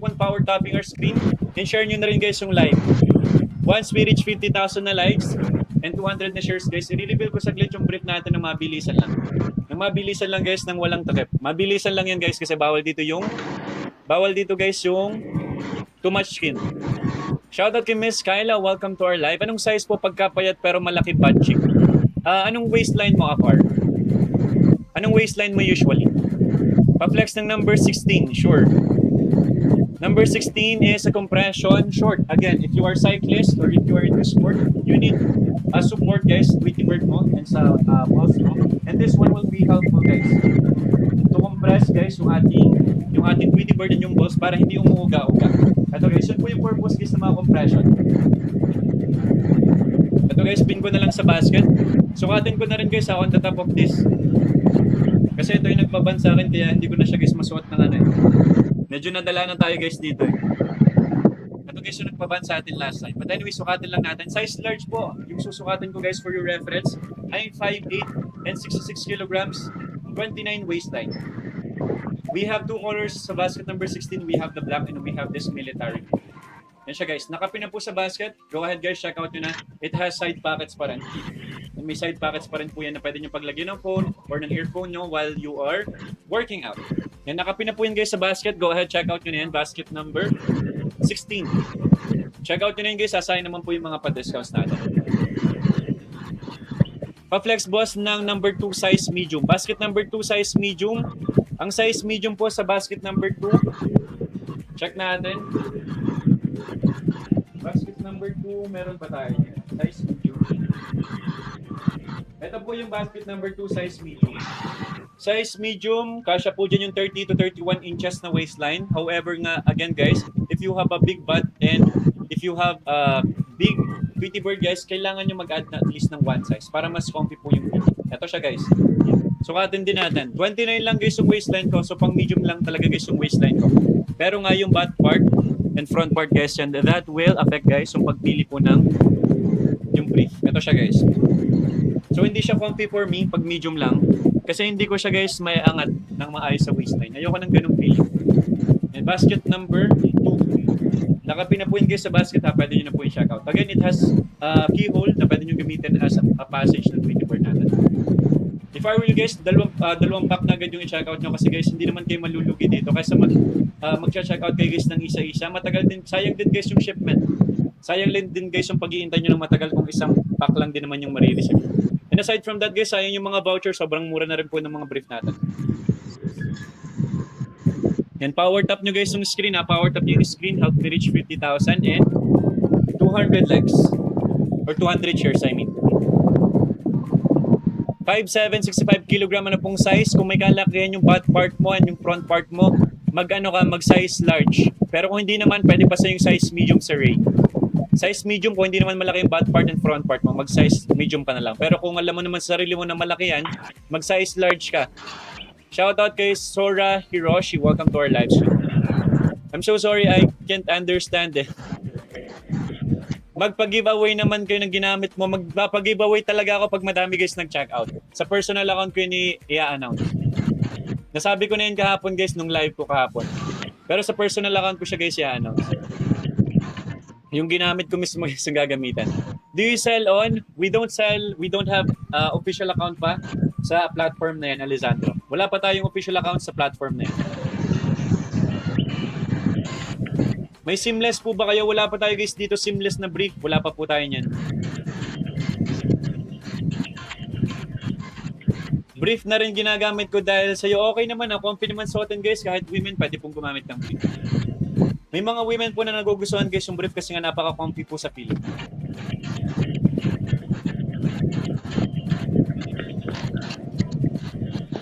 on power tapping our screen and share nyo na rin guys yung live. Once we reach 50,000 na likes and 200 na shares guys, i-reveal ko saglit yung brief natin ng mabilisan lang. Ng mabilisan lang guys, ng walang takip. Mabilisan lang yan guys kasi bawal dito guys yung too much skin. Shoutout kay Miss Kyla, welcome to our live. Anong size po pagkapayat pero malaki butt cheek? Anong waistline mo, Akar? Anong waistline mo usually? Pa-flex ng number 16, sure. Number 16 is a compression short. Again, if you are cyclist or if you are into sport, you need a support guys, Tweety Bird mo and sa balls mo. And this one will be helpful guys. To compress guys yung ating Tweety Bird and yung balls para hindi umuuga-uga. Ito guys, yun po yung purpose guys ng mga compression. Ito guys, pin ko na lang sa basket. Sukatin ko na rin guys on the top of this. Kasi ito yung nagbaban sa akin kaya hindi ko na siya guys masuot ng ano. Medyo nadala na tayo guys dito. Ito guys yung nagbaban sa atin last time. But anyway, sukatin lang natin. Size large po. Yung susukatin ko guys for your reference ay 5'8 and 66 kilograms, 29 waistline. We have two colors sa basket number 16. We have the black and we have this military. Yan siya guys. Nakapin na po sa basket. Go ahead guys, check out nyo na. It has side pockets pa rin. May side pockets pa rin po yan na pwede nyo paglagyan ng phone or ng earphone nyo while you are working out. Yan, nakapin na po yan guys sa basket. Go ahead, check out nyo na yan. Basket number 16. Check out nyo na yan guys. Sasayin naman po yung mga pa-discounts natin. Pa-flex boss ng number 2 size medium. Basket number 2 size medium. Ang size medium po sa basket number 2. Check natin. Basket number 2, meron pa tayo. Size medium. Ito po yung basket number 2 size medium. Size medium, kasya po dyan yung 30 to 31 inches na waistline. However nga, again guys, if you have a big butt and if you have a big Tweety Bird guys, kailangan nyo mag-add na at least ng one size para mas comfy po yung fit. Ito siya guys. Sukatin din natin. 29 lang guys yung waistline ko, so pang medium lang talaga guys yung waistline ko. Pero nga yung butt part and front part guys, and that will affect guys yung pagpili po ng yung brief. Ito siya guys. So hindi siya comfy for me pag medium lang. Kasi hindi ko siya guys may angat ng maayos sa waistline. Ayoko ng ganung feeling. And basket number 2. Nakapin na po yun guys sa basket ha. Pwede nyo na po yung check out. Again, it has a keyhole na pwede nyo gamitin as a passage ng Tweety Bird natin. If I were you guys, dalawang pack na agad yung i-check out nyo kasi guys, hindi naman kayo malulugi dito. Kaysa mag-check out kayo guys ng isa-isa. Matagal din, sayang din guys yung shipment. Sayang din guys yung pag-iintay nyo ng matagal kung isang pack lang din naman yung marireceive. And aside from that guys, sayang yung mga voucher, sobrang mura na rin po ng mga brief natin. And power tap nyo guys yung screen ha. Power tap yung screen, help me reach 50,000 and 200 likes. Or 200 shares I mean. 5'7", 65 kg na pong size. Kung may kalakihan yung butt part mo and yung front part mo, mag-size large. Pero kung hindi naman, pwede pa sa yung size medium sa Ray. Size medium, kung hindi naman malaki yung butt part and front part mo, mag-size medium ka na lang. Pero kung alam mo naman sa sarili mo na malaki yan, mag-size large ka. Shoutout kay Sora Hiroshi. Welcome to our live stream. I'm so sorry, I can't understand eh. Magpa-giveaway naman kayo ng ginamit mo. Magpa-giveaway talaga ako pag madami guys nag-check out. Sa personal account ko yun i-announce. Nasabi ko na yun kahapon guys nung live ko kahapon. Pero sa personal account ko siya guys i-announce. Yung ginamit ko mismo guys yung gagamitan. Do you sell on? We don't have official account pa sa platform na yan, Alessandro. Wala pa tayong official account sa platform na yan. May seamless po ba kayo? Wala pa tayo guys dito seamless na brief. Wala pa po tayo niyan. Brief na rin ginagamit ko dahil sa'yo okay naman. Comfy naman suotin guys. Kahit women, pwede pong gumamit ng brief. May mga women po na nagugustuhan guys yung brief kasi nga napaka-comfy po sa feeling.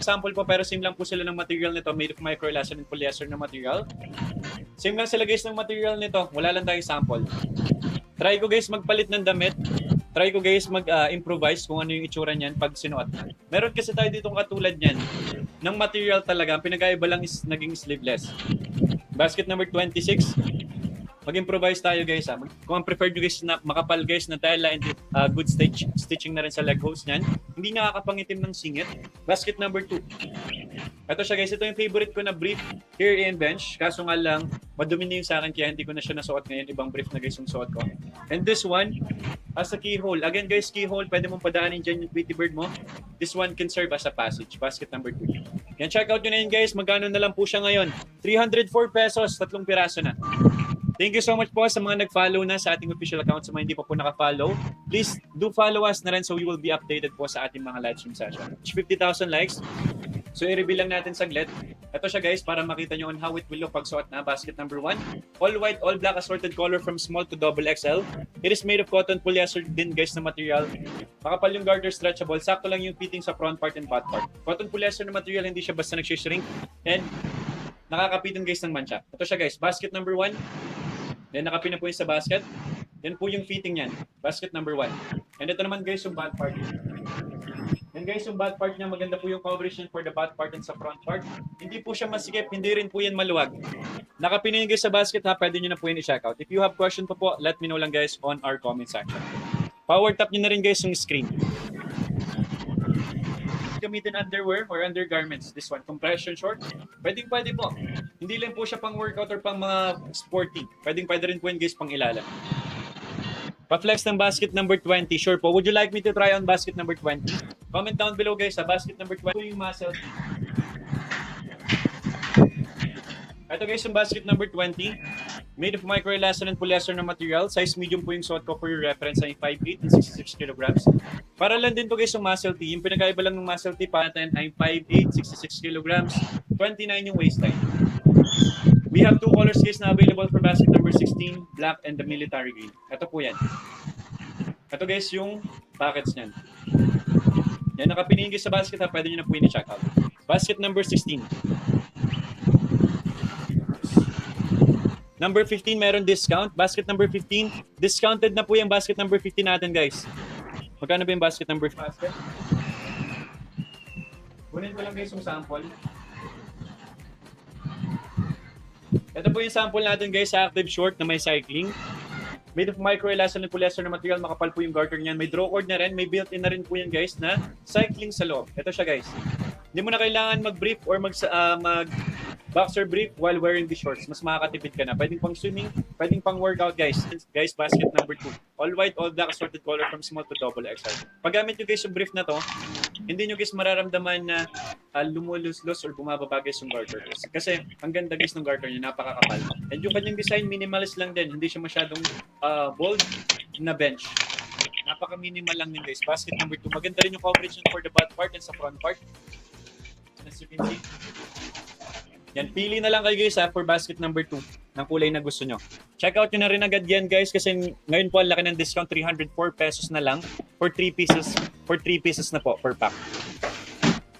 Sample po pero same lang po sila ng material nito. Made of microelastomer and polyester na material. Same lang sila guys ng material nito. Wala lang tayong sample. Try ko guys magpalit ng damit. Try ko guys mag-improvise kung ano yung itsura niyan pag sinuot na. Meron kasi tayo ditong katulad niyan. Ng material talaga. Ang pinagkaiba lang is naging sleeveless. Basket number 26. Mag-improvise tayo guys ha. Kung ang preferred nyo guys na makapal guys na tela and good stitching na rin sa leg holes niyan. Hindi nakakapangitim ng singit. Basket number 2. Ito siya guys, ito yung favorite ko na brief here in bench. Kaso nga lang, madumi na yung sa akin kaya hindi ko na siya nasuot ngayon. Ibang brief na guys yung suot ko. And this one, as a keyhole. Again guys, keyhole, pwede mong padaanin dyan yung Tweety Bird mo. This one can serve as a passage. Basket number 2. Yan, check out nyo na yun guys. Magkano na lang po siya ngayon? 304 pesos, 3 piraso na. Thank you so much po sa mga nag-follow na sa ating official account. Sa mga hindi pa po naka-follow, please do follow us na rin so you will be updated po sa ating mga live stream session. 50,000 likes. So i-reveal lang natin saglit. Ito siya guys para makita nyo on how it will look pag suot na. Basket number 1. All white, all black assorted color from small to double XL. It is made of cotton polyester din guys na material. Makapal yung garter, stretchable. Sakto lang yung fitting sa front part and back part. Cotton polyester na material, hindi siya basta nag-shrink. And nakakapitan guys ng mancha. Ito siya guys, basket number 1. Then nakapin na po yung sa basket. Yan po yung fitting niyan. Basket number 1. And ito naman guys yung back part. Yan guys yung back part niya. Maganda po yung coverage niyan for the back part and sa front part. Hindi po siya masikip. Hindi rin po yan maluwag. Nakapin na yun guys sa basket ha. Pwede nyo na po yun i-check out. If you have question pa po, let me know lang guys on our comment section. Power tap nyo na rin guys yung screen. Gamitin underwear or undergarments. This one, compression short. Pwede po. Hindi lang po siya pang workout or pang mga sporty. Pwede rin po yun guys pang ilalim. Pa-flex ng basket number 20. Sure po. Would you like me to try on basket number 20? Comment down below guys sa basket number 20. Yung muscle. Ito guys yung basket number 20. Made of microelastomer and polyester na material. Size medium po yung suot ko for your reference ay 5'8" and 66 kilograms. Para lang din to guys yung muscle tee. Yung pinagkaiba lang ng muscle tee pa natin ay 5'8", 66 kilograms, 29 yung waistline. We have 2 colors guys na available for basket number 16, black and the military green. Ito po yan. Ito guys yung packets niyan. Yan, nakapiningin guys sa basket ha. Pwede nyo na po yun i-check out. Basket number 16. Number 15, meron discount. Basket number 15, discounted na po yung basket number 15 natin, guys. Magkano ba yung basket number 15? Kunin ko lang guys yung sample. Ito po yung sample natin guys sa active short na may cycling. Made of microelastomer and polyester na material. Makapal po yung garter niyan. May draw cord na rin. May built-in na rin po yan guys na cycling sa loob. Ito siya guys. Hindi mo na kailangan mag-brief or mag boxer brief while wearing the shorts. Mas makakatipid ka na. Pwedeng pang swimming, pwedeng pang workout guys. Guys, basket number 2. All white, all black assorted color from small to double XL. Pag gamit nyo guys yung brief na to, hindi nyo guys mararamdaman na lumuluslos or bumababa guys yung garter. Kasi ang ganda guys ng garter niya, napakakapal. And yung kanyang design, minimalist lang din. Hindi siya masyadong bold na bench. Napaka-minimal lang din guys. Basket number 2. Maganda rin yung coverage for the back part and sa front part. As you can see. Yan, pili na lang kayo guys for basket number 2 ng kulay na gusto nyo. Check out nyo na rin agad yan guys kasi ngayon po ang laki ng discount, 304 pesos na lang for 3 pieces na po per pack.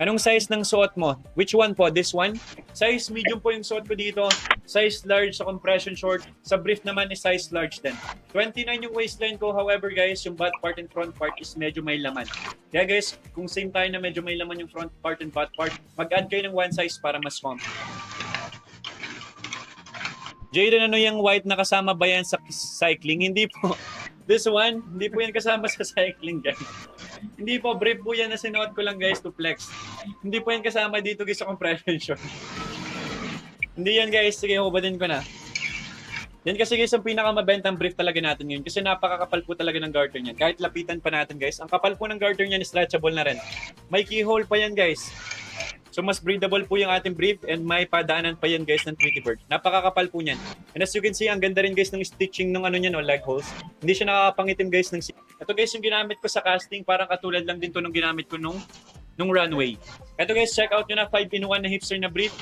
Anong size ng suot mo? Which one po? This one? Size medium po yung suot ko dito. Size large sa compression short. Sa brief naman is size large din. 29 yung waistline ko. However guys, yung back part and front part is medyo may laman. Kaya guys, kung same tayo na medyo may laman yung front part and back part, mag-add kayo ng one size para mas comfy. Jayden, ano yung white na kasama ba yan sa cycling? Hindi po. This one, hindi po yan kasama sa cycling guys. Hindi po, brief po yan na sinuot ko lang guys to flex. Hindi po yan kasama dito guys sa compression short. Hindi yan guys, sige hubadin ko na. Yan kasi guys ang pinakamabentang brief talaga natin ngayon kasi napakakapal po talaga ng garter niyan. Kahit lapitan pa natin guys, ang kapal po ng garter niyan is stretchable na rin. May keyhole pa yan guys. So mas breathable po yung ating brief and may padaanan pa yan guys ng Tweety Bird. Napakakapal po niyan. And as you can see, ang ganda rin guys ng stitching ng ano niyan, leg holes. Hindi siya nakakapangitim guys ng. Ito guys yung ginamit ko sa casting, parang katulad lang din to nung ginamit ko nung runway. Ito guys, check out nyo na 5-in-1 na hipster na brief.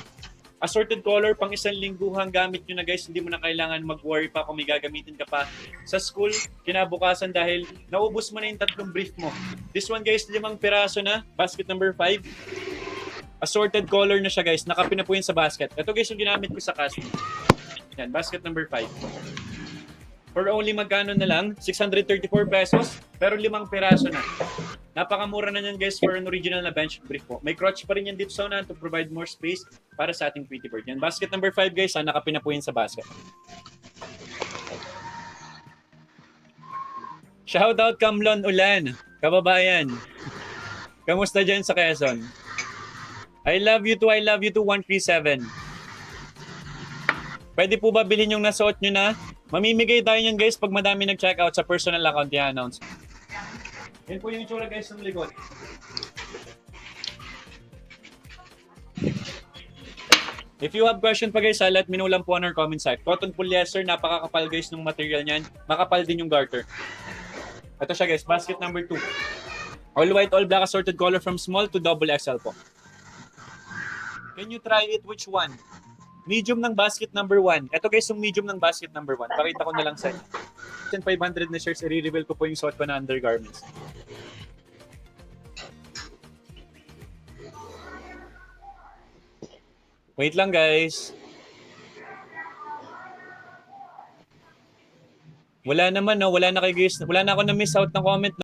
Assorted color, pang isang lingguhang gamit nyo na guys. Hindi mo na kailangan mag-worry pa kung may gagamitin ka pa sa school kinabukasan dahil naubos mo na yung 3 brief mo. This one guys, 5 piraso na, basket number 5. Assorted color na siya guys. Nakapin na po yun sa basket. Ito guys yung ginamit ko sa casting. Yan, basket number 5. For only magkano na lang? 634 pesos. Pero 5 piraso na. Napakamura na yan guys for an original na bench brief po. May crotch pa rin yan dito sa unahan to provide more space para sa ating Tweety Bird. Yan, basket number 5 guys. Nakapin na po yun sa basket. Shoutout Kamlon Ulan. Kababayan. Kamusta dyan sa Quezon? I love you too, 137. Pwede po ba bilhin yung nasuot nyo na? Mamimigay tayo yan guys pag madami nag-checkout sa personal account i-announce. Yan po yung itsura guys ng likod. If you have question pa guys, let me know lang po on our comment section. Cotton polyester, napakakapal guys ng material niyan. Makapal din yung garter. Ito siya guys, basket number 2. All white, all black, assorted color from small to double XL po. Can you try it? Which one? Medium ng basket number 1. Ito guys, yung medium ng basket number 1. Pakita ko na lang sa inyo. 500 na shirts, i-reveal ko po yung suot ko na undergarments. Wait lang guys. Wala naman no, wala na kayo guys. Wala na ako na miss out ng comment